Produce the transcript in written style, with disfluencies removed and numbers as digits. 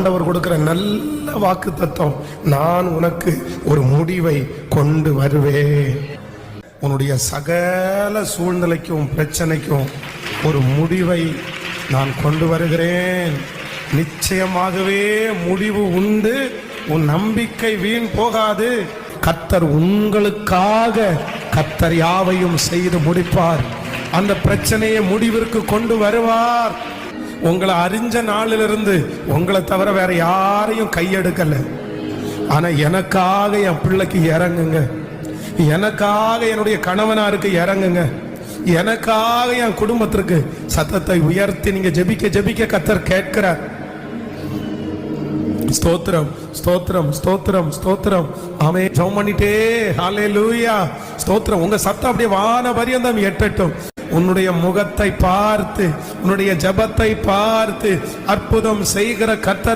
ஆண்டவர் கொடுக்கிற நல்ல வாக்கு தத்துவம், நான் உனக்கு ஒரு முடிவை கொண்டு வருவேன். உன்னுடைய சகல சூழ்நிலைக்கும் பிரச்சனைக்கும் ஒரு முடிவை நான் கொண்டு வருகிறேன். நிச்சயமாகவே முடிவு உண்டு. உன் நம்பிக்கை வீண் போகாது. கர்த்தர் உங்களுக்காக கர்த்தர் யாவையும் செய்து முடிப்பார். அந்த பிரச்சனையை முடிவிற்கு கொண்டு வருவார். உங்களை அறிஞ்ச நாளிலிருந்து உங்களை தவிர வேற யாரையும் கையெடுக்கல. ஆனா எனக்காக என் பிள்ளைக்கு இறங்குங்க, எனக்காக என்னுடைய கணவனாருக்கு இறங்குங்க, எனக்காக என் குடும்பத்திற்கு சத்தத்தை உயர்த்தி நீங்க ஜெபிக்க ஜெபிக்க கர்த்தர் கேட்கிறார். ஸ்தோத்திரம் ஸ்தோத்திரம் ஸ்தோத்திரம் ஸ்தோத்திரம். ஆமென். ஜெபம் பண்ணிட்டே ஹல்லேலூயா ஸ்தோத்திரம். உங்க சத்தம் அப்படியே வான பரியந்தம் எட்டட்டும். உன்னுடைய முகத்தை பார்த்து, உன்னுடைய ஜெபத்தை பார்த்து அற்புதம் செய்கிற கர்த்தர்